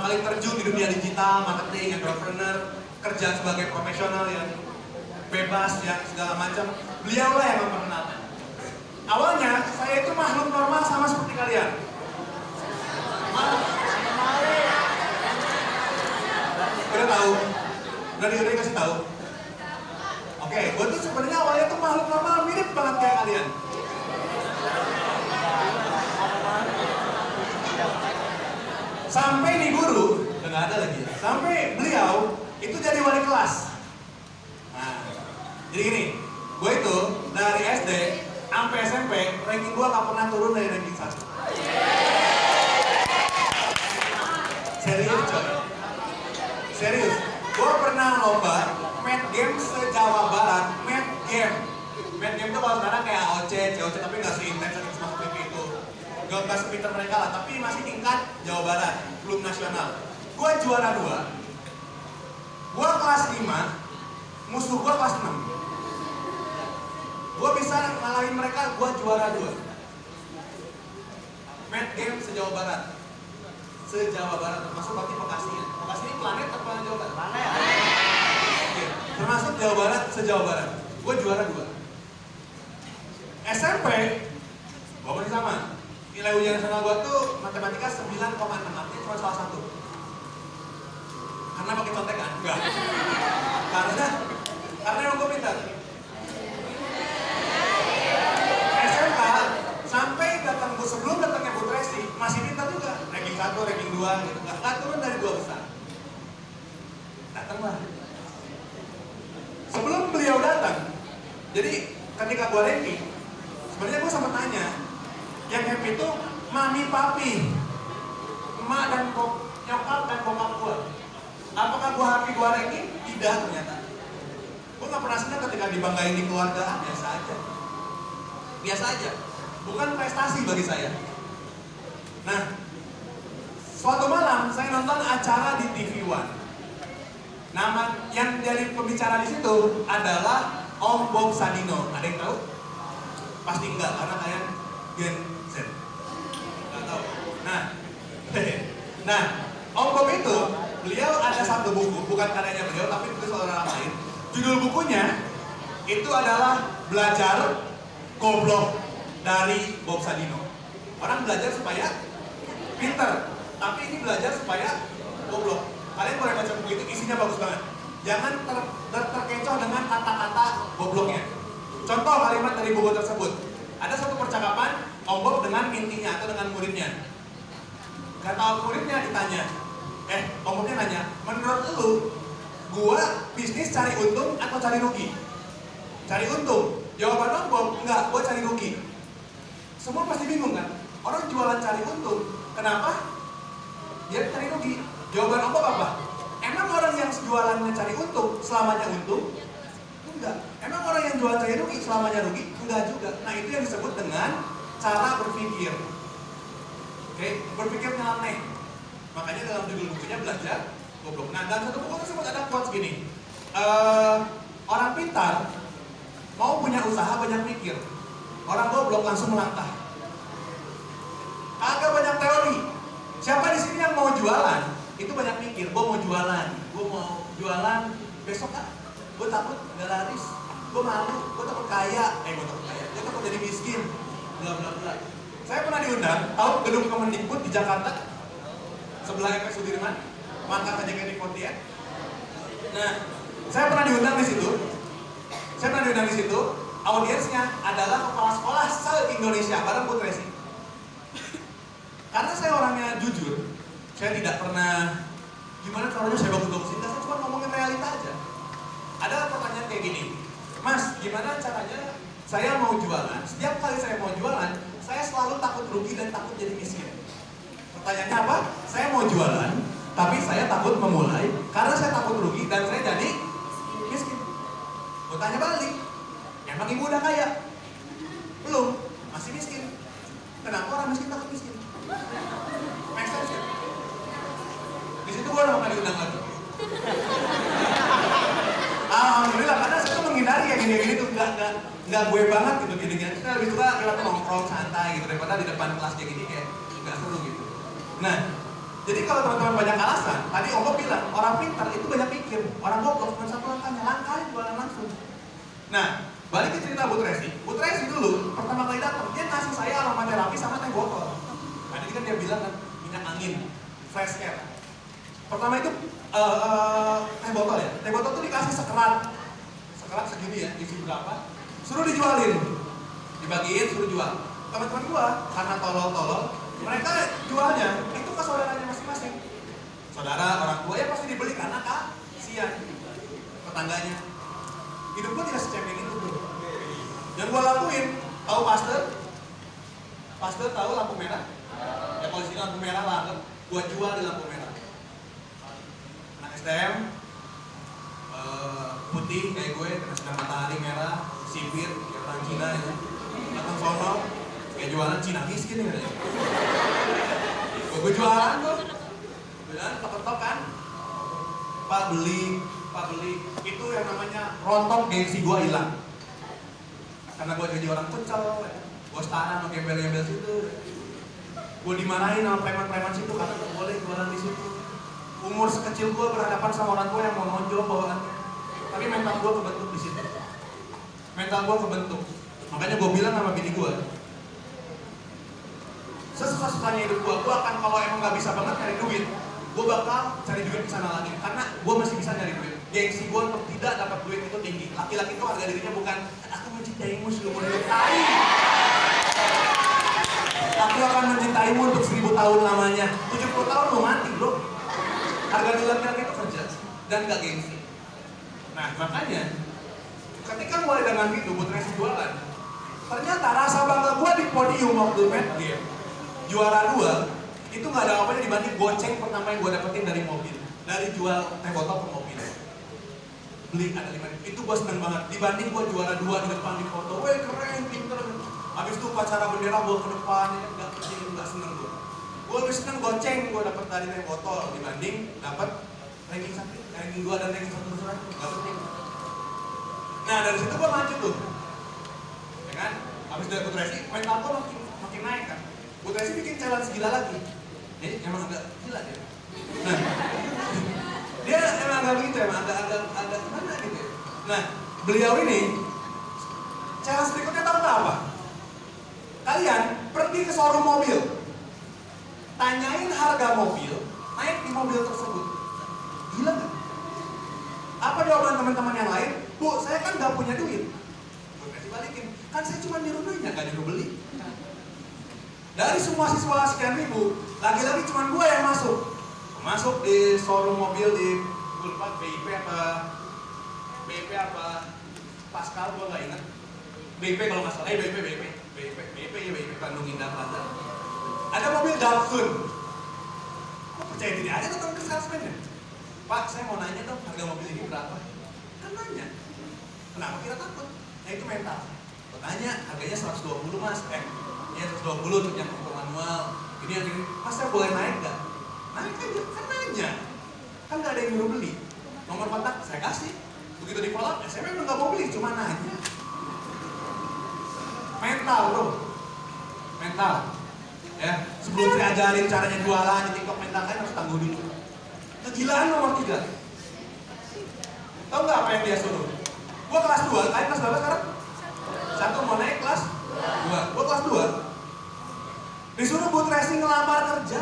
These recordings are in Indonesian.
kali terjun di dunia digital, marketing, entrepreneur, kerja sebagai profesional yang bebas, yang segala macam. Beliaulah yang memperkenalkan. Awalnya saya itu makhluk normal sama seperti kalian. Udah tahu? Udah dikasih tahu? Oke, gue tuh sebenarnya awalnya tuh makhluk normal mirip banget kayak kalian. Sampai nih guru, udah nggak ada lagi. Sampai beliau itu jadi wali kelas. Nah, jadi gini, gue itu dari SD sampai SMP ranking gue nggak pernah turun dari ranking 1. Serius coy, serius. Gue pernah lomba math game se-Jawa Barat, math game. Math game tuh kalau sekarang kayak AOC, COC, tapi nggak seintens seperti itu. Gak sepinter mereka lah, tapi masih tingkat Jawa Barat, belum nasional. Gue juara 2, gue kelas 5, musuh gue kelas 6. Gue bisa ngalahin mereka, gue juara 2. Math game se-Jawa Barat. Se-Jawa Barat, termasuk berarti Bekasi ya. Bekasi ini planet apa Jawa Barat? Planet. Oke, termasuk Jawa Barat, se-Jawa Barat. Gue juara 2. SMP, gue masih sama. Nilai ujian nasional gue tuh matematika 9,6, artinya cuma salah 1. Karena pakai contekan? Enggak. Karena emang gue pintar. SMK sampai datang sebelum datangnya Bu Tracy masih pintar juga. Ranking 1, ranking 2 gitu. Nggak turun dari 2 besar. Datanglah. Sebelum beliau datang, jadi ketika gue ranking, sebenarnya gue sempat tanya, yang happy itu mami papi, emak dan nyokap dan bokap gue. Apakah gue happy gue ranking? Tidak ternyata. Gue gak pernah senang ketika dibanggain di keluarga, biasa aja. Biasa aja, bukan prestasi bagi saya. Nah, suatu malam saya nonton acara di TV One. Nama yang jadi pembicara di situ adalah Om Bob Sadino. Ada yang tahu? Pasti enggak, karena kalian Gen Z. Enggak tahu. Nah, Om Bob itu, beliau ada satu buku, bukan karyanya beliau, tapi itu orang lain. Judul bukunya itu adalah Belajar Goblok dari Bob Sadino. Orang belajar supaya pinter, tapi ini belajar supaya goblok. Kalian boleh baca buku itu, isinya bagus banget. Jangan terkecoh dengan kata-kata gobloknya. Contoh kalimat dari buku tersebut. Ada satu percakapan Om Bob dengan intinya atau dengan muridnya. Kata muridnya ditanya, Om Bobnya nanya, menurut lu, gua bisnis cari untung atau cari rugi? Cari untung. Jawaban Om Bob, enggak, gua cari rugi. Semua pasti bingung kan? Orang jualan cari untung, kenapa dia cari rugi? Jawaban Om Bob apa? Emang orang yang jualannya cari untung, selamanya untung? Enggak. Emang orang yang jualan cari rugi, selamanya rugi? Enggak juga. Nah, itu yang disebut dengan cara berpikir. Oke, berpikir nyeleneh. Makanya dalam judul bukunya Belajar Goblok. Nah, dalam satu buku tersebut ada quotes gini. Orang pintar mau punya usaha banyak mikir. Orang goblok langsung melangkah. Agak banyak teori. Siapa di sini yang mau jualan? Itu banyak mikir. Gue mau jualan. Gue mau jualan besok kan? Gue takut gak laris. Gue malu. Gue takut kaya. Gue takut jadi miskin. Bla bla bla. Saya pernah diundang, tahu gedung Kemendikbud di Jakarta, sebelah FX Sudirman, mantan JKT48. Nah, saya pernah diundang di situ. Audiensnya adalah kepala sekolah se-Indonesia bareng Bu Tracy. Karena saya orangnya jujur, saya tidak pernah gimana caranya saya bagus-bagusin, saya cuma ngomongin realita aja. Ada pertanyaan kayak gini, Mas, gimana caranya saya mau jualan? Setiap kali saya mau jualan, saya selalu takut rugi dan takut jadi miskin. Pertanyaannya apa? Saya mau jualan, tapi saya takut memulai karena saya takut rugi dan saya jadi miskin. Gue tanya balik, emang ibu udah kaya? Belum, masih miskin. Kenapa orang miskin takut miskin? Make sense ya? Di situ gue udah mau diundang lagi. Alhamdulillah, karena saya tuh menghindari kayak gini-gini tuh nggak gue banget gitu gini-gini. Kita lebih suka kita tuh nongkrong santai gitu daripada di depan kelas kayak gini kayak nggak seru gitu. Nah, Jadi kalau teman-teman banyak alasan, tadi Om Bob bilang, orang pintar itu banyak mikir, orang goblok cuma satu langkahnya, langkahnya jualan langsung. Nah, balik ke cerita Bu Tracy. Bu Tracy dulu, pertama kali datang, dia ngasih saya aromaterapi sama teh botol. Tadi kan dia bilang kan, minyak angin, fresh air. Pertama itu teh botol ya, teh botol tuh dikasih sekerat segini ya, isi berapa, suruh dijualin, dibagiin, suruh jual. Teman-teman gua, karena tolol-tolol, mereka jualnya itu ke saudaranya masing-masing. Saudara, orang tua ya pasti dibeli karena kasihan tetangganya. Hidup gua tidak secemeng itu bro. Dan gua lakuin, tahu Pasteur? Pasteur tahu lampu merah? Ya kalau di sini lampu merah banget, gua jual di lampu merah. Anak STM, putih kayak gue, kena sinar matahari merah, sipir, kayak orang Cina ya. Datang sono, kayak jualan Cina miskin ya. Gue jualan tuh, jualan tok-tok kan. Pak beli, itu yang namanya rontok gengsi gue hilang. Karena gue jadi orang pecel, gue setara sama gembel-gembel situ. Gue dimarahin sama preman-preman situ karena gak boleh jualan di situ. Umur sekecil gue berhadapan sama orang tua yang mau nonjol bawaannya. Tapi mental gue kebentuk di situ. Mental gue kebentuk. Makanya gue bilang sama bini gue, sesusah-susahnya hidup gue akan kalau emang gak bisa banget nyari duit, gue bakal cari duit ke sana lagi. Karena gue masih bisa nyari duit. Gengsi gue untuk tidak dapat duit itu tinggi. Laki-laki itu harga dirinya bukan aku mencintaimu seumur hidup. Aku akan mencintaimu untuk 1000 tahun lamanya. 70 tahun lo mati bro. Harga diri laki-laki itu kerja dan gak gengsi. Nah makanya ketika mulai dengan itu Bu Tracy jualan, ternyata rasa bangga gue di podium waktu Medgame juara 2 itu gak ada apa-apanya dibanding goceng pertama yang gue dapetin dari mobil, dari jual teh botol ke mobil. Beli ada 5, itu gue seneng banget dibanding gue juara 2 di depan di foto, weh keren, pinter. Habis itu upacara bendera gue ke depan, gak kecil, gak seneng gue. Gue lebih seneng goceng gue dapet dari teh botol dibanding dapet ranking 1, ranking 2 dan ranking 1 terserah, gak penting. Nah dari situ gue lanjut tuh, ya kan? Habis dari Bu Tracy, mental gue makin naik kan. Bu Tracy bikin challenge gila lagi. Jadi emang agak gila dia. Nah, dia emang agak begitu, emang agak gimana gitu ya. Nah, beliau ini challenge berikutnya tahu nggak apa? Kalian pergi ke showroom mobil, tanyain harga mobil, naik di mobil tersebut. Gila nggak? Apa jawaban teman-teman yang lain? Bu, saya kan nggak punya duit. Bu Tracy balikin, kan saya cuma nyuruh nanya, nggak nyuruh beli. Dari semua siswa sekian ribu, lagi-lagi cuma gue yang masuk. Masuk di showroom mobil di Gulpat BIP apa Pascal, gue nggak ingat. BIP kalau nggak salah, BIP Bandung Indah Plaza. Ada mobil Datsun. Kok percaya diri aja datang ke salesman-nya? Pak, saya mau nanya dong, harga mobil ini berapa? Kan nanya. Kenapa kita takut? Nah itu mental. Tanya, harganya 120 mas, ya 120 untuk yang untuk manual. Ini yang ini, mas saya boleh naik nggak? Naik aja, kan nanya. Kan nggak ada yang nyuruh beli. Nomor kontak saya kasih. Begitu di follow up, saya memang nggak mau beli, cuma nanya. Mental bro, mental. Ya, sebelum saya ajarin caranya jualan di TikTok mental, kalian harus tangguh dulu. Kegilaan nomor 3. Tahu nggak apa yang dia suruh? Gua kelas 2, kalian kelas berapa sekarang? 1 mau naik kelas 2. Gua kelas 2. Disuruh Bu Tracy ngelamar kerja.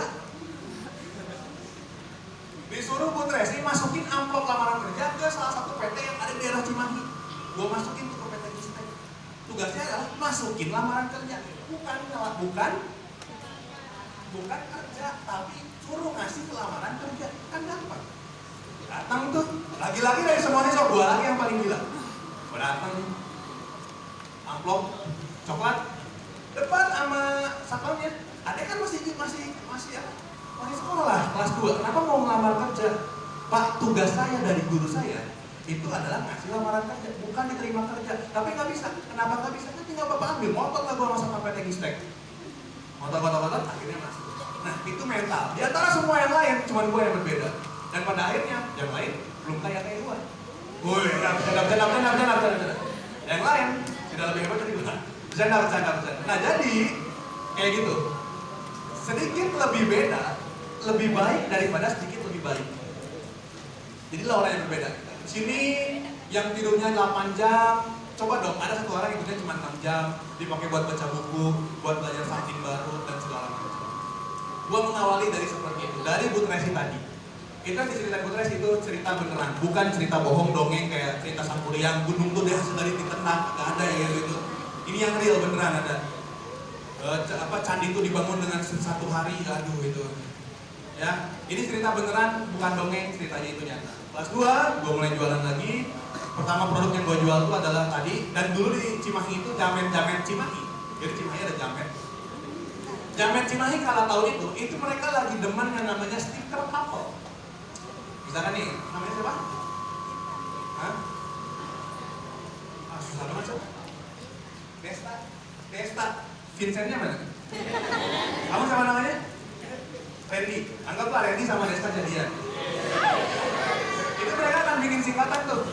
Disuruh Bu Tracy masukin amplop lamaran kerja ke salah satu PT yang ada di daerah Cimahi. Gua masukin ke PT Gistek. Tugasnya adalah masukin lamaran kerja. Bukan kerja, tapi suruh ngasih ke lamaran kerja. Kan gampang. Datang tuh, lagi-lagi dari semuanya so gua lagi yang paling gila. Gua datang, amplop coklat, depan sama satpamnya. Adek kan masih sekolah kelas 2. Kenapa mau ngelamar kerja? Pak, tugas saya dari guru saya itu adalah ngasih lamaran kerja, bukan diterima kerja. Tapi nggak bisa. Kenapa nggak bisa? Kan tinggal bapak ambil motor lah gua masuk ke PT Gistek. Motor akhirnya masuk. Nah itu mental. Di antara semua yang lain, cuma gua yang berbeda. Dan pada akhirnya yang lain belum kayak gua. Woi, bercanda. Yang lain tidak lebih hebat dari gua. Bercanda. Nah jadi kayak gitu. Sedikit lebih beda lebih baik daripada sedikit lebih baik. Jadi lah orang yang berbeda. Sini yang tidurnya 8 jam, coba dong, ada satu orang yang tidurnya cuma 6 jam, dipakai buat baca buku, buat belajar something baru, dan segala macam. Gua mengawali dari seperti itu, dari Bu Tracy tadi. Kita di cerita Bu Tracy itu cerita beneran, bukan cerita bohong dongeng kayak cerita Sangkuriang, gunung tuh dia sedari ditenang, gak ada ya gitu. Ini yang real beneran ada. Candi itu dibangun dengan satu hari, aduh itu. Ya, ini cerita beneran, bukan dongeng, ceritanya itu nyata. Kelas 2, gue mulai jualan lagi. Pertama produk yang gue jual itu adalah tadi, dan dulu di Cimahi itu jamet-jamet Cimahi. Jadi Cimahi ada jamet. Jamet Cimahi kalau tahu itu mereka lagi demen yang namanya stiker couple. Misalkan nih, namanya siapa? Hah? Susah banget siapa? Desta. Vincentnya mana? Kamu sama namanya? Randy. Anggaplah Randy sama Desta jadian. Itu mereka akan bikin singkatan tuh.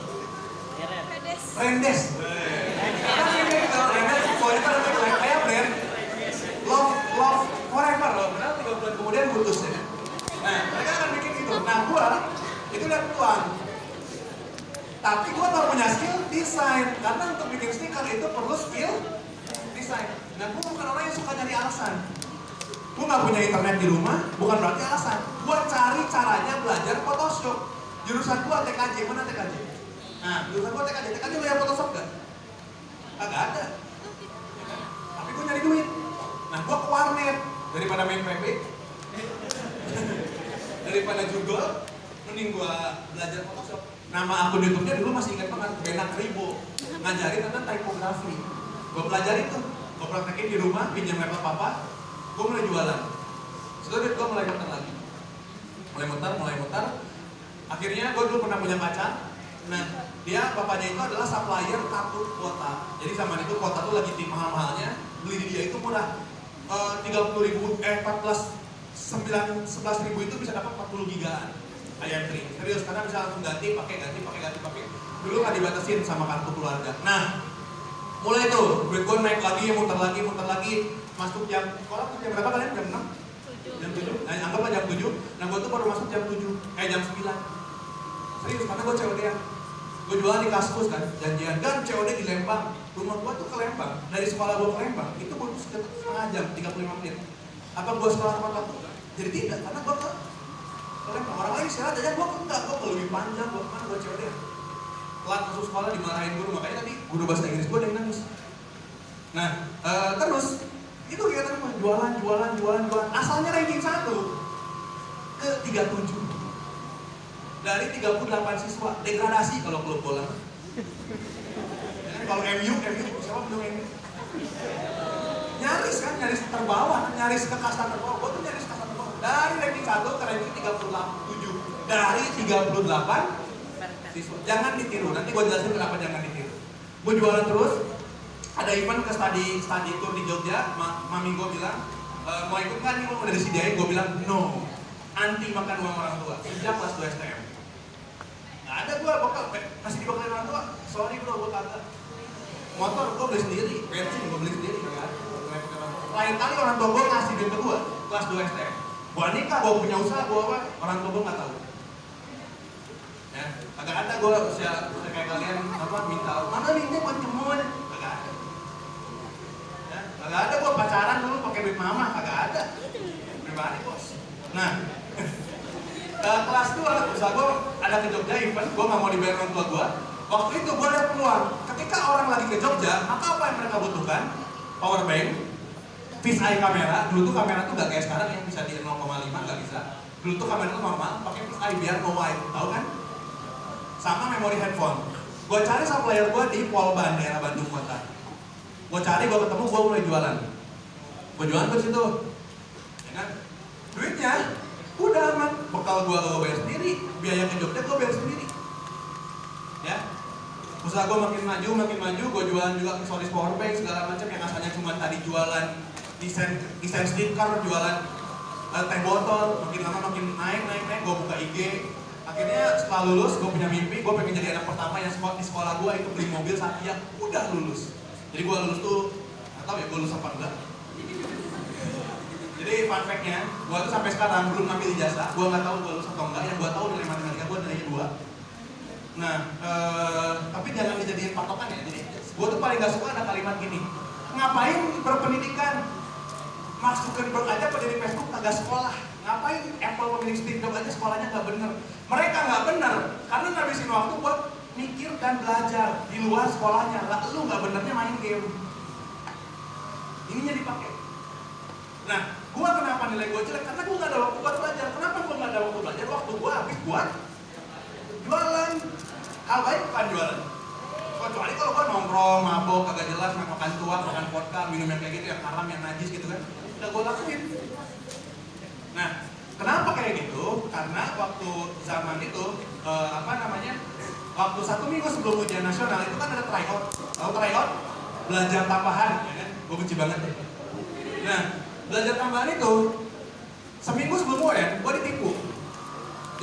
Rendes. Kan ini gitu, Rendes forever kayak brand. Love forever loh. Padahal 3 bulan kemudian putus ya. Nah, mereka akan bikin gitu. Nah, gua itu lihat peluang. Tapi gua gak punya skill desain karena untuk bikin stiker itu perlu skill desain. Nah, gua bukan orang yang suka nyari alasan. Gua gak punya internet di rumah, bukan berarti alasan. Gua cari caranya belajar Photoshop. Jurusan gua TKJ, mana TKJ? Nah, jurusan gua TKJ belajar Photoshop gak? Agak ada. Tapi gua nyari duit. Nah, gua ke warnet daripada main PB. Daripada judul, mending gua belajar Photoshop. Nama akun YouTube-nya dulu masih ingat banget, Benak Ribo. Ngajarin tentang typography. Gua pelajarin tuh, gua praktekin di rumah, pinjam laptop papa. Gue mulai jualan. Setelah itu gue mulai muter lagi. Mulai muter. Akhirnya gue dulu pernah punya pacar. Nah, dia bapaknya itu adalah supplier kartu kuota. Jadi zaman itu kuota tuh lagi di mahal-mahalnya. Beli di dia itu murah. 30.000, 11.000 itu bisa dapat 40 gigaan. IM3. Serius, karena bisa langsung ganti. Dulu nggak dibatasin sama kartu keluarga. Nah, mulai tuh, duit gue naik lagi, muter lagi. Masuk jam, sekolah tuh jam berapa kalian? Jam 6? Jam 7? Nah, anggaplah jam 7. Nah, gue tuh baru masuk jam 7, jam 9. Serius, karena gue COD ya. Gue jualan di Kaskus kan, janjian. Dan COD di Lembang. Rumah gue tuh ke Lembang. Dari sekolah gue ke Lembang, itu butuh setengah jam, 35 menit. Apa gue sekolah tepat waktu? Jadi tidak, karena gue ke Lembang. Orang lain istirahat aja, gue enggak. Gue lebih panjang, gue kemana, gue COD ya. Telat masuk sekolah, dimarahin guru. Makanya tadi, guru bahasa Inggris gue ada yang nangis. Nah, terus itu kegiatan jualan. Asalnya ranking 1 ke 37. Dari 38 siswa, degradasi kalau klub bola. Kalau MU siapa belum MU? Nyaris terbawah, nyaris ke kasta terbawah. Gue tuh nyaris kasta terbawah. Dari ranking 1 ke ranking 37. Dari 38 siswa. Jangan ditiru, nanti gue jelasin kenapa jangan ditiru. Gue jualan terus. Ada event ke study tour di Jogja, mami gue bilang, mau ikut kan nih, mau udah disediain, gue bilang, no, anti makan uang orang tua, sejak kelas 2 STM. Nggak ada gue bakal, masih dibakalin orang tua, sorry bro, gue kagak. Motor gue beli sendiri, bensin gue beli sendiri, kagak ada. Lain kali orang tua gue ngasih duit ke gue, kelas 2 STM. Gue nikah, gue punya usaha, gue apa, orang tua gue nggak tahu. Ya, kagak ada gue usia kayak kalian, minta, mana linknya buat cemun. Kagak ada gue pacaran dulu pakai duit mama, kagak ada. Pribadi bos. Nah, kelas 2 usaha gue ada ke Jogja event, gue nggak mau dibayar orang tua gue. Waktu itu gue ada peluang. Ketika orang lagi ke Jogja, maka apa yang mereka butuhkan? Power bank, fisheye kamera. Dulu tuh kamera tuh nggak kayak sekarang yang bisa di 0,5, nggak bisa. Dulu tuh kamera tuh normal, pakai fisheye biar no wide, tahu kan? Sama memori handphone. Gue cari supplier gue di Polban, daerah Bandung Kota. Gue cari, gue ketemu, gue mulai jualan. Gue jualan ke situ, ya kan? Duitnya udah aman. Bekal gue bayar sendiri, biaya ke Jogja gue bayar sendiri. Ya, usaha gue makin maju. Gue jualan juga aksesoris powerbank segala macam yang asalnya cuma tadi jualan desain stiker, jualan teh botol. Makin lama makin naik. Gue buka IG. Akhirnya setelah lulus, gue punya mimpi, gue pengen jadi anak pertama yang di sekolah gue itu beli mobil saat yang udah lulus. Jadi gue lulus tuh, gak tau ya gue lulus apa enggak. Jadi Jadi fun fact-nya, gue tuh sampai sekarang belum ngambil ijazah. Gue nggak tahu gue lulus atau enggak. Yang gue tahu nilai matematika gue nilainya 2. Nah, tapi jangan dijadiin patokan ya. Jadi gue tuh paling gak suka ada kalimat gini. Ngapain berpendidikan? Mark Zuckerberg aja pendiri Facebook kagak sekolah. Ngapain Apple pemilik Steve Jobs aja sekolahnya nggak bener? Mereka nggak bener karena ngabisin waktu buat mikir dan belajar di luar sekolahnya. Lah lu nggak benernya main game. Ininya dipakai. Nah, gua kenapa nilai gua jelek? Karena gua nggak ada waktu buat belajar. Kenapa gua nggak ada waktu belajar? Waktu gua habis buat jualan. Hal baik bukan jualan. Kecuali kalau gua nongkrong, mabok, kagak jelas, makan tua, makan vodka, minum yang kayak gitu, yang haram, yang najis gitu kan. Udah gue lakuin. Nah, kenapa kayak gitu? Karena waktu zaman itu, waktu 1 minggu sebelum ujian nasional itu kan ada tryout. Tahu tryout? Belajar tambahan, ya kan? Gue benci banget deh. Nah, belajar tambahan itu, seminggu sebelum UN, gue ditipu.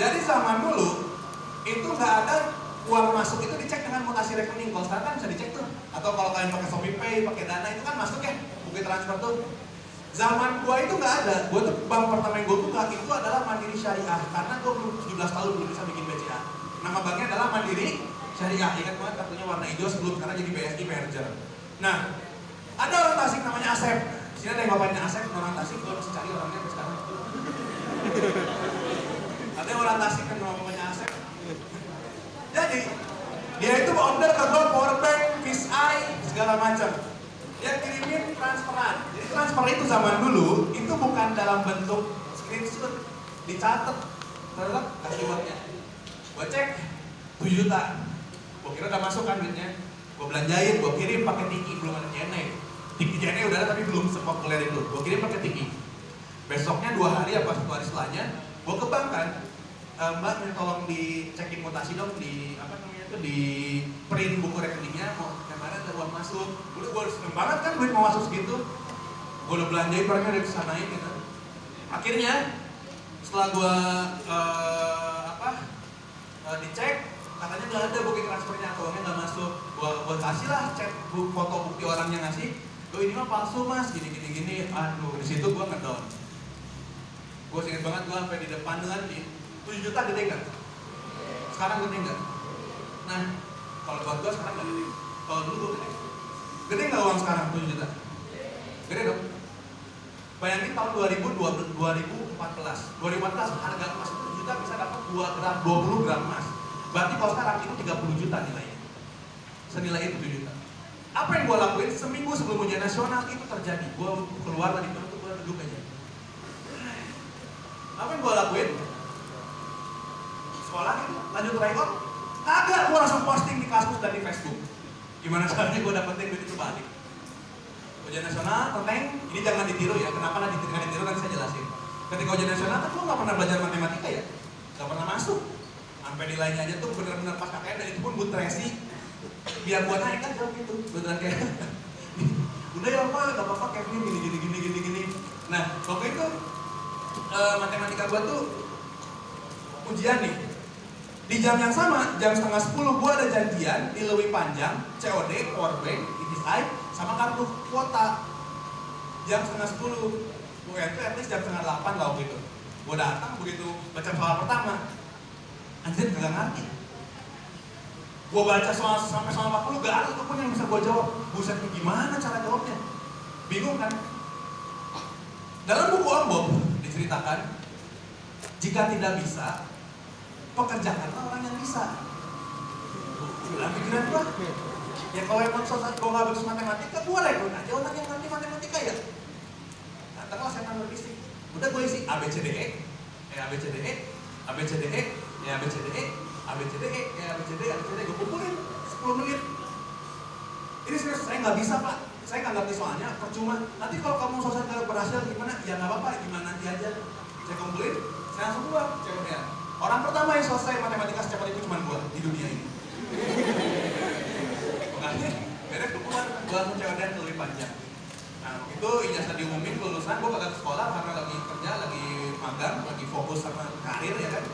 Jadi zaman dulu, itu nggak ada uang masuk itu dicek dengan mutasi rekening. Kalau sekarang kan bisa dicek tuh. Atau kalau kalian pakai ShopeePay, pakai Dana itu kan masuk ya, bukti transfer tuh. Zaman gua itu nggak ada. Gua tuh bank pertama yang gua buka itu adalah Mandiri Syariah. Karena gua belum 17 tahun belum bisa bikin BCA. Nama banknya adalah Mandiri Syariah. Ingat banget kartunya warna hijau sebelum sekarang jadi BSI Merger. Nah, ada orang Tasik namanya Asep. Sini ada yang bapaknya Asep, orang Tasik. Gua masih cari orangnya sampai sekarang. Ada yang orang Tasik kan nama bapaknya Asep. Jadi dia itu order ke gua powerbank, fish eye, segala macam. Dia kirimin transferan. Jadi transfer itu zaman dulu itu bukan dalam bentuk screenshot, dicatat, terus akibatnya. Gua cek 7 juta. Gua kira udah masuk kan duitnya. Gua belanjain, gua kirim pakai Tiki, belum ada JNE. Tiki JNE udah ada tapi belum sepopuler itu. Gua kirim pakai Tiki. Besoknya 2 hari apa 1 hari setelahnya, gua ke bank kan. Mbak, tolong dicekin mutasi dong di di print buku rekeningnya, mau kemarin ada uang masuk. Gue seneng banget kan duit mau masuk segitu. Gue udah belanjain barangnya dari kesanain gitu. Akhirnya setelah gue dicek, katanya nggak ada bukti transfernya, uangnya nggak masuk. Gue kasih lah cek foto bukti orangnya ngasih. Ini mah palsu mas, gini. Aduh, di situ gue ngedown. Gue inget banget gue sampai di depan dengan 7 juta gede nggak? Sekarang gede nggak? Nah, kalau buat gue sekarang nggak gede. Kalau dulu gue gede. Gede nggak uang sekarang 7 juta? Gede dong. Bayangin tahun 2014 harga emas 7 juta bisa dapat 20 gram emas. Berarti kalau sekarang itu 30 juta nilainya. Senilai itu 7 juta. Apa yang gue lakuin seminggu sebelum ujian nasional itu terjadi. Gue keluar dari itu, gue duduk aja. Apa yang gue lakuin? Sekolah gitu, lanjut tryout. Kagak, gue langsung posting di Kaskus dan di Facebook. Gimana caranya gue dapetin duit itu balik. Ujian nasional, tentang ini jangan ditiru ya. Kenapa nggak ditiru nanti saya jelasin. Ketika ujian nasional kan gue nggak pernah belajar matematika ya, nggak pernah masuk. Sampai nilainya aja tuh bener-bener pas KKN dan itu pun butresi. Biar gue naik kan jawab gitu, beneran kayak. Udah ya apa, nggak apa-apa Kevin gini. Nah waktu itu matematika gue tuh ujian nih. Di jam yang sama, jam 9:30 gue ada janjian di Lewi Panjang, COD, powerbank, ITSI, sama kartu kuota. Jam 9:30, gue itu at least jam 7:30 lah waktu itu. Gue datang begitu baca soal pertama, anjir gak ngerti. Gue baca soal sampai soal 40 gak ada tuh pun yang bisa gue jawab. Buset, gimana cara jawabnya? Bingung kan? Dalam buku Om Bob diceritakan, jika tidak bisa, pekerjakanlah orang yang bisa. Dalam pikiran gua, ya kalau emang gua nggak bagus matematika, gua rekrut aja orang yang ngerti matematika ya. Datanglah setan berbisik. Udah gua isi ABCDE, ABCDE, ABCDE, ABCDE, ABCDE, ABCDE, gua kumpulin 10 menit. Ini serius, saya nggak bisa pak. Saya nggak ngerti soalnya, percuma. Nanti kalau kamu selesai kalau berhasil gimana? Ya nggak apa-apa, gimana nanti aja. Saya kumpulin, saya langsung buang COD-nya. Orang pertama yang selesai matematika secepat itu cuma gua di dunia ini. Makanya, beres keluar, gua langsung COD-nya lebih panjang. Nah, itu ijazah diumumin kelulusan, gua kagak ke sekolah karena lagi kerja, lagi magang, lagi fokus sama karir ya kan.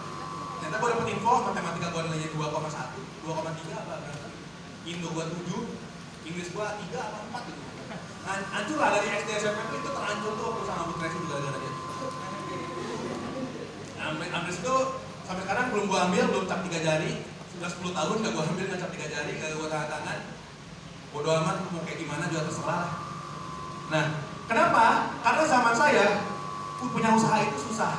Ternyata gua dapet info matematika gua nilainya 2,1, 2,3 apa berapa? Indo gua 7. Inggris gua 3 atau 4 gitu. Hancur lah dari SD SMP itu terancur tuh waktu sama Butresu juga gara-gara dia. Ambil itu sampai sekarang belum gua ambil, belum cap 3 jari. Sudah 10 tahun gak gua ambil, gak cap 3 jari, gak gua tanda tangan. Bodo amat mau kayak gimana juga terserah. Nah, kenapa? Karena zaman saya punya usaha itu susah.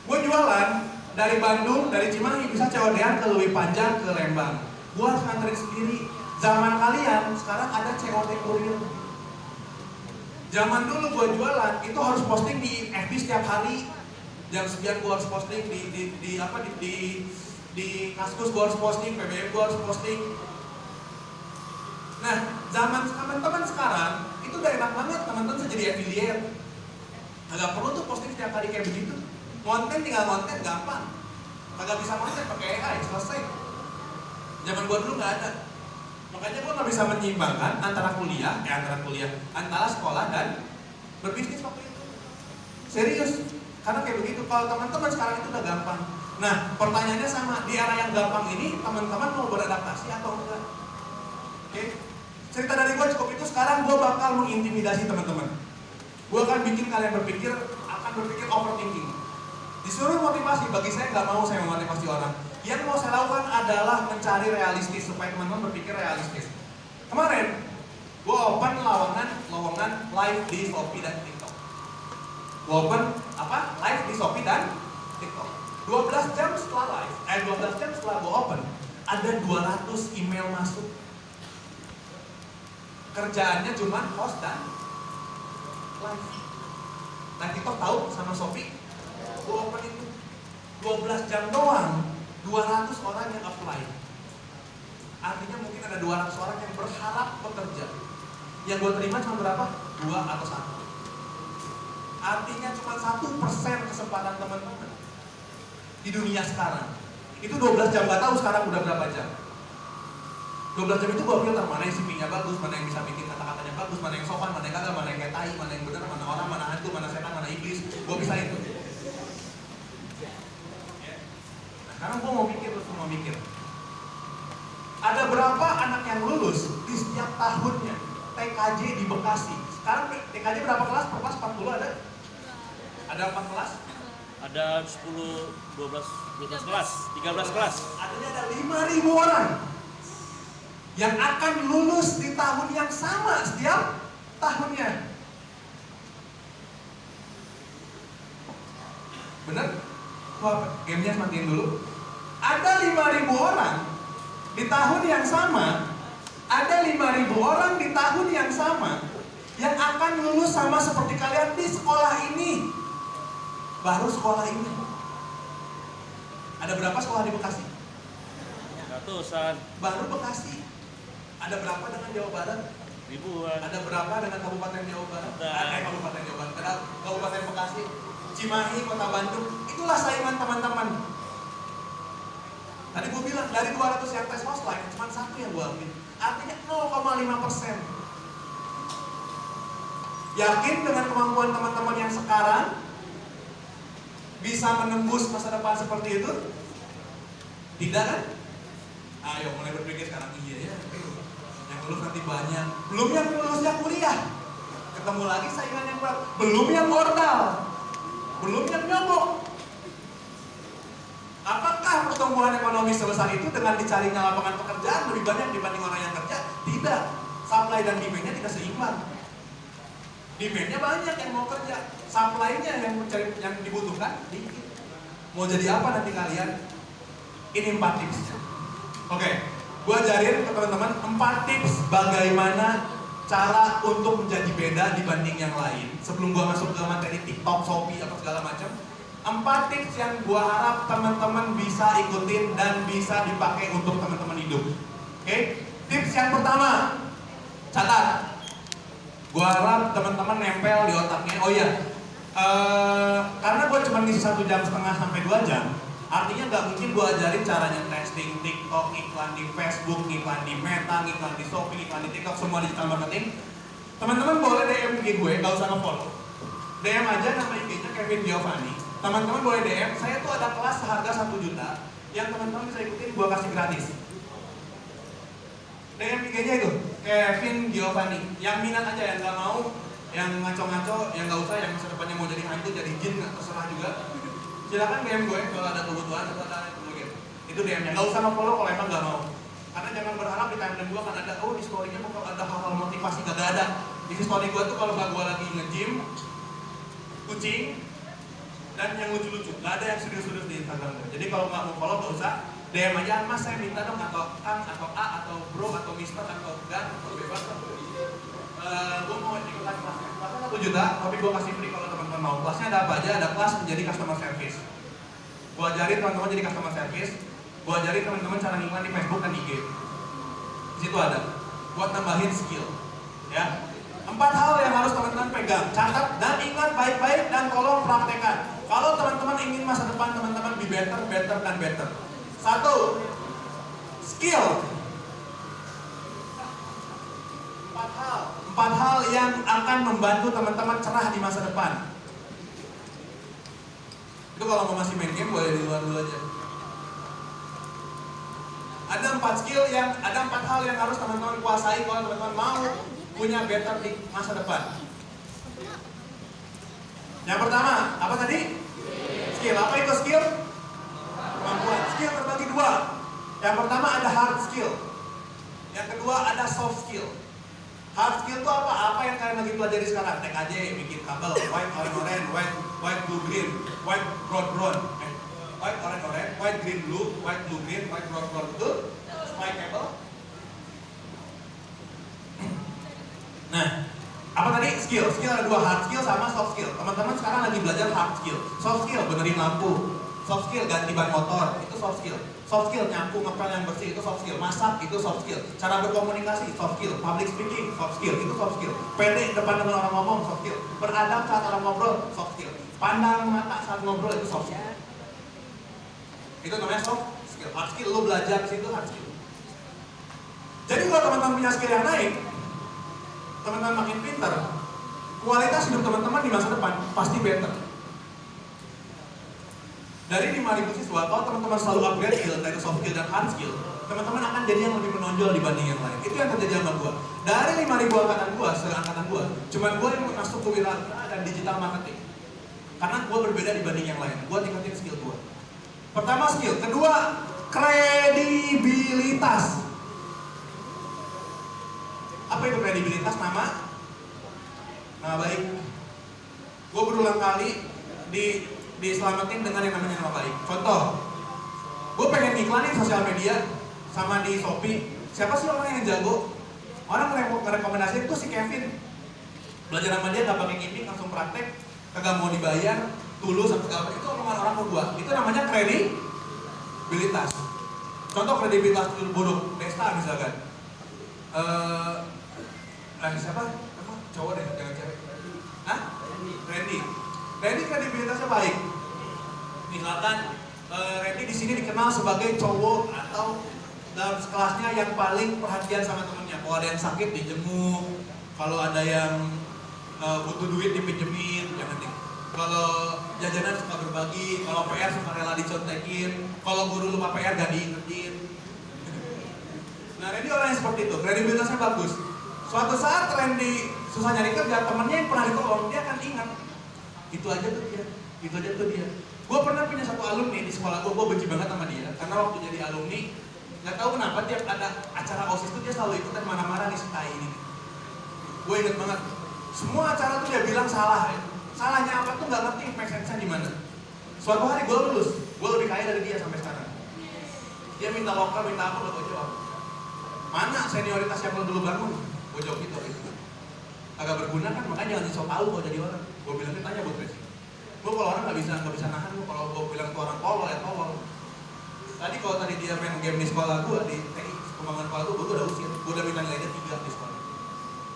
Gue jualan dari Bandung, dari Cimahi bisa COD-an ke Leuwi Panjang, ke Lembang. Gue harus nganterin sendiri. Zaman kalian sekarang ada COD kurir. Zaman dulu gue jualan itu harus posting di FB setiap hari. Jam sekian gue harus posting di Kaskus gue harus posting, PBM gue harus posting. Nah, zaman teman-teman sekarang itu udah enak banget, teman-teman bisa jadi affiliate. Agak perlu tuh posting setiap hari kayak begitu. Konten tinggal konten gampang. Kagak bisa konten pakai AI selesai. Zaman gua dulu nggak ada. Makanya gua nggak bisa menyeimbangkan antara sekolah dan berbisnis waktu itu. Serius. Karena kayak begitu. Kalau teman-teman sekarang itu udah gampang. Nah, pertanyaannya sama. Di era yang gampang ini, teman-teman mau beradaptasi atau enggak? Oke? Cerita dari gua cukup itu. Sekarang gua bakal mengintimidasi teman-teman. Gua akan bikin kalian berpikir overthinking. Disuruh motivasi, bagi saya nggak mau saya memotivasi orang. Yang mau saya lakukan adalah mencari realistis supaya teman-teman berpikir realistis. Kemarin, gue open lowongan live di Shopee dan TikTok. Gue open live di Shopee dan TikTok. 12 jam setelah 12 jam setelah gue open, ada 200 email masuk. Kerjaannya cuma host dan live. Nah, TikTok tahu sama Shopee. Gue open itu 12 jam doang, 200 orang yang apply. Artinya mungkin ada 200 orang yang berharap bekerja. Yang gue terima cuma berapa? 2 atau 1. Artinya cuma 1% kesempatan teman-teman di dunia sekarang. Itu 12 jam, gak tahu sekarang udah berapa jam. 12 jam itu gue filter mana yang CV-nya bagus, mana yang bisa bikin kata-katanya bagus, mana yang sopan, mana yang kagak, mana yang kayak tai, mana yang benar, mana orang, mana hantu, mana setan, mana iblis. Gue bisa itu. Sekarang gue mau mikir, ada berapa anak yang lulus di setiap tahunnya TKJ di Bekasi? Sekarang TKJ berapa kelas? Per kelas 40 ada? Ada 4 kelas? Ada 10, 12 kelas, 13 kelas. Artinya ada 5.000 orang yang akan lulus di tahun yang sama setiap tahunnya. Bener? Wah, gamenya matiin dulu. Ada 5.000 orang di tahun yang sama. Ada 5.000 orang di tahun yang sama yang akan lulus sama seperti kalian di sekolah ini. Baru sekolah ini. Ada berapa sekolah di Bekasi? Ratusan. Baru Bekasi. Ada berapa dengan Jawa Barat? Ribuan. Ada berapa dengan Kabupaten Jawa Barat? Ada. Kabupaten Jawa Barat. Ada Kabupaten Bekasi, Cimahi, Kota Bandung. Itulah saingan teman-teman. Tadi gue bilang dari 200 yang tes host live cuma 1 yang gue ambil. Artinya 0,5%. Yakin dengan kemampuan teman-teman yang sekarang bisa menembus masa depan seperti itu? Tidak kan? Ayo mulai berpikir sekarang, iya ya. Yang lulus nanti banyak. Belum yang lulusnya kuliah. Ketemu lagi saingan yang berat. Belum yang ordal. Belum yang nyogok. Apakah pertumbuhan ekonomi sebesar itu dengan dicarinya lapangan pekerjaan lebih banyak dibanding orang yang kerja? Tidak. Supply dan demand-nya tidak seimbang. Demand-nya banyak yang mau kerja, supply-nya yang dibutuhkan dikit. Mau jadi apa nanti kalian? Ini 4 tips. Oke, gue ajarin ke teman-teman 4 tips bagaimana cara untuk menjadi beda dibanding yang lain. Sebelum gue masuk ke materi TikTok, Shopee, apa segala macam, 4 tips yang gue harap teman-teman bisa ikutin dan bisa dipakai untuk teman-teman hidup. Oke, tips yang pertama, catat. Gue harap teman-teman nempel di otaknya. Oh iya, karena gue cuma ngisi 1,5 jam sampai 2 jam, artinya nggak mungkin gue ajarin caranya testing TikTok, iklan di Facebook, iklan di Meta, iklan di Shopee, iklan di TikTok, semua digital marketing. Teman-teman boleh DM IG gue, nggak usah nge-follow. DM aja nama IG-nya Kevin Giovanni. Teman-teman boleh DM, saya tuh ada kelas seharga 1 juta yang teman-teman bisa ikutin, gue kasih gratis. DM IG-nya itu Kevin Giovanni. Yang minat aja, yang nggak mau, yang ngaco-ngaco, yang nggak usah, yang masa depannya mau jadi hantu, jadi jin, terserah juga. Silakan DM gue kalau ada kebutuhan atau ada yang perlu gitu. Itu DM-nya. Nggak usah nge-follow kalau emang nggak mau. Karena jangan berharap di timeline gue akan ada, oh di story-nya bakal ada hal-hal motivasi, gak ada. Di story gue tuh kalau nggak gue lagi nge-gym, kucing, dan yang lucu-lucu. Nggak ada yang serius-serius di Instagram gue. Jadi kalau nggak mau follow nggak usah. DM aja, mas saya minta dong, atau Kang, atau A, atau Bro, atau Mister, atau Gan, atau bebas. Gue mau ikutan kelasnya. Kelasnya 1 juta, tapi gue kasih free kalau teman-teman mau. Kelasnya ada apa aja? Ada kelas menjadi customer service. Gue ajarin teman-teman jadi customer service. Gue ajarin teman-teman cara ngiklan di Facebook dan IG. Di situ ada. Buat nambahin skill. Ya. 4 hal yang harus teman-teman pegang. Catat dan ingat baik-baik dan tolong praktekkan. Kalau teman-teman ingin masa depan teman-teman be better, better, dan better. 1. Skill. 4 hal yang akan membantu teman-teman cerah di masa depan. Itu kalau mau masih main game boleh di luar dulu aja. Ada 4 hal yang harus teman-teman kuasai kalau teman-teman mau punya better di masa depan. Yang pertama, apa tadi? Skill. Apa itu skill? Kemampuan. Skill terbagi 2. Yang pertama ada hard skill. Yang kedua ada soft skill. Hard skill itu apa? Apa yang kalian lagi pelajari sekarang? TKJ, bikin kabel, white, orange, white, blue, green, white, brown, white, orange, white, green, blue, white, blue, green, white, brown, itu spike cable. Nah, apa tadi? Skill. Skill ada 2, hard skill sama soft skill. Teman-teman sekarang lagi belajar hard skill. Soft skill, benerin lampu. Soft skill, ganti ban motor. Itu soft skill. Soft skill, nyapu, ngepel yang bersih. Itu soft skill. Masak, itu soft skill. Cara berkomunikasi, soft skill. Public speaking, soft skill. Itu soft skill. Pede depan dengan orang ngomong, soft skill. Beradab saat orang ngobrol, soft skill. Pandang mata saat ngobrol, itu soft skill. Itu namanya soft skill. Hard skill, lo belajar di situ hard skill. Jadi kalau teman-teman punya skill yang naik, teman-teman makin pintar, kualitas hidup teman-teman di masa depan pasti better. Dari 5.000 siswa, kalau teman-teman selalu upgrade skill, dari soft skill dan hard skill, teman-teman akan jadi yang lebih menonjol dibanding yang lain. Itu yang terjadi sama gua. Dari 5.000 angkatan gua, seangkatan gua, cuman gua yang masuk ke wirausaha dan digital marketing. Karena gua berbeda dibanding yang lain. Gua tingkatin skill gua. Pertama skill, kedua kredibilitas. Apa itu kredibilitas? Nama baik. Gue berulang kali diselamatin dengan yang namanya nama baik. Contoh, gue pengen iklan di sosial media sama di Shopee. Siapa sih orang yang jago? Orang ngerekomendasiin itu si Kevin. Belajar sama dia gak pakai gimmick, langsung praktek, kagak mau dibayar, tulus sampai segala macam. Itu omongan orang ke gue. Itu namanya kredibilitas. Contoh kredibilitas buruk, Desta misalkan. Siapa? Apa? Cowok deh, jangan cewek. Hah? Randy. Randy kredibilitasnya baik. Misalkan Randy di sini dikenal sebagai cowok atau dalam kelasnya yang paling perhatian sama temennya. Kalau ada yang sakit dijenguk, kalau ada yang butuh duit dipinjemin, jangan nih. Kalau jajanan suka berbagi, kalau PR suka rela dicontekin, kalau guru lupa PR gak diingetin. Nah, Randy orang yang seperti itu, kredibilitasnya bagus. Suatu saat Randy susah nyari kerja, temennya yang pernah ditolong, dia akan ingat. Itu aja tuh dia. Gue pernah punya satu alumni di sekolah gue benci banget sama dia. Karena waktu jadi alumni, gak tahu kenapa tiap ada acara OSIS tuh dia selalu ikutan marah-marah nih si tai ini. Gue inget banget, semua acara tuh dia bilang salah ya. Salahnya apa tuh gak ngerti make sense-nya di mana. Suatu hari gue lulus, gue lebih kaya dari dia sampai sekarang. Dia minta lokal, minta apa, gue jawab. Mana senioritas yang lo dulu bangun? Gue jawab gitu. Agak berguna kan, makanya jangan disok tahu kalau jadi orang. Gue bilangnya tanya buat basic. Gue kalau orang nggak bisa nahan gue. Kalau gue bilang tuh orang tolol ya tolol. Tadi kalau tadi dia main game di sekolah gue, di TI pembangunan sekolah gue udah usir. Gue udah minta nilainya 3 di sekolah.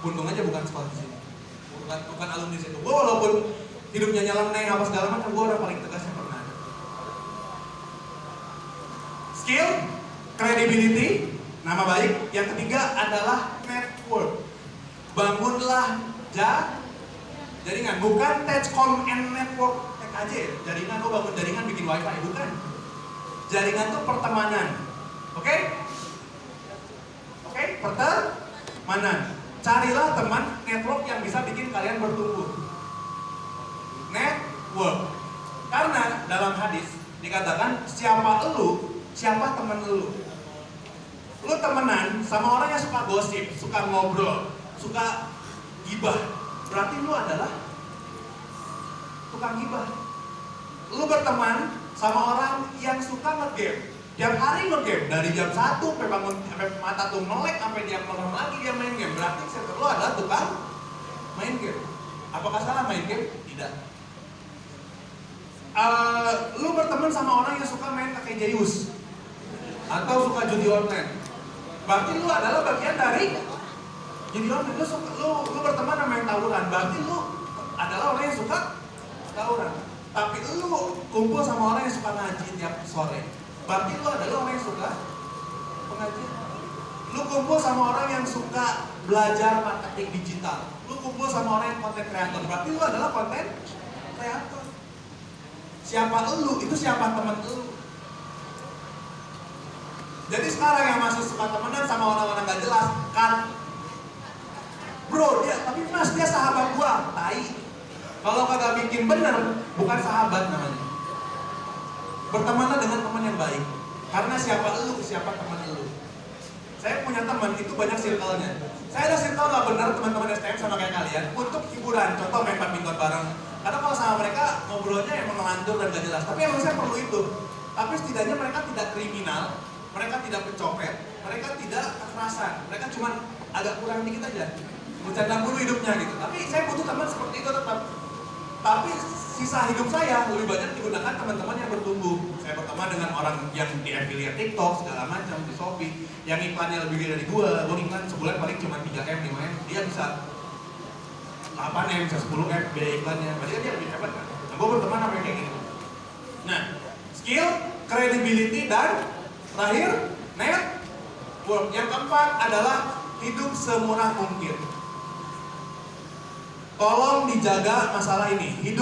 Untung aja bukan sekolah di sini, bukan alumni di situ. Gue walaupun hidupnya nyeleneh apa segala macam, gue orang paling tegas yang pernah ada. Skill, credibility, nama baik. Yang ketiga adalah network. Bangunlah jaringan, bukan Techcom and Network TKJ. Jaringan, lo bangun jaringan bikin wifi, bukan. Jaringan itu pertemanan. Oke? pertemanan. Carilah teman network yang bisa bikin kalian bertumbuh. Network. Karena dalam hadis dikatakan siapa elu, siapa teman elu. Lu temenan sama orang yang suka gosip, suka ngobrol, suka gibah, berarti lu adalah tukang gibah. Lu berteman sama orang yang suka ngegame, tiap hari ngegame dari jam 1 sampai bangun, sampai mata tuh melek, sampai dia merem lagi dia main game. Berarti circle lu adalah tukang main game. Apakah salah main game? Tidak. Lu berteman sama orang yang suka main kakek jayus atau suka judi online, berarti lu adalah bagian dari judi online. Lu berteman sama yang tawuran, berarti lu adalah orang yang suka tawuran. Tapi lu kumpul sama orang yang suka ngaji tiap sore, berarti lu adalah orang yang suka pengajian. Lu kumpul sama orang yang suka belajar marketing digital, lu kumpul sama orang yang konten kreator, berarti lu adalah konten kreator. Siapa elu, itu siapa temen elu. Jadi sekarang yang masih suka temenan sama orang-orang gak jelas, kan bro, tapi mas dia sahabat gua, tai. Kalau kagak bikin bener, bukan sahabat namanya. Bertemanlah dengan teman yang baik. Karena siapa elu, siapa teman elu. Saya punya teman, itu banyak circle-nya. Saya ada circle gak bener, teman-teman STM sama kayak kalian, untuk hiburan, contoh main badminton bareng. Karena kalau sama mereka, ngobrolnya emang ngelantur dan gak jelas. Tapi emang saya perlu itu. Tapi setidaknya mereka tidak kriminal, mereka tidak pencopet, mereka tidak kekerasan. Mereka cuma agak kurang dikit aja, bercanda dulu hidupnya gitu. Tapi saya butuh teman seperti itu tetap. Tapi sisa hidup saya lebih banyak digunakan teman-teman yang bertumbuh. Saya berteman dengan orang yang di affiliate TikTok segala macam, di Shopee, yang iklannya lebih gede dari gua iklan sebulan paling cuma 3M, 5M, dia bisa 8M, bisa 10M biaya iklannya. Berarti dia lebih hebat kan? Nah, gua berteman sama yang kayak gitu. Nah, skill, credibility, dan terakhir network. Yang keempat adalah hidup semurah mungkin. Tolong dijaga masalah ini. Hidup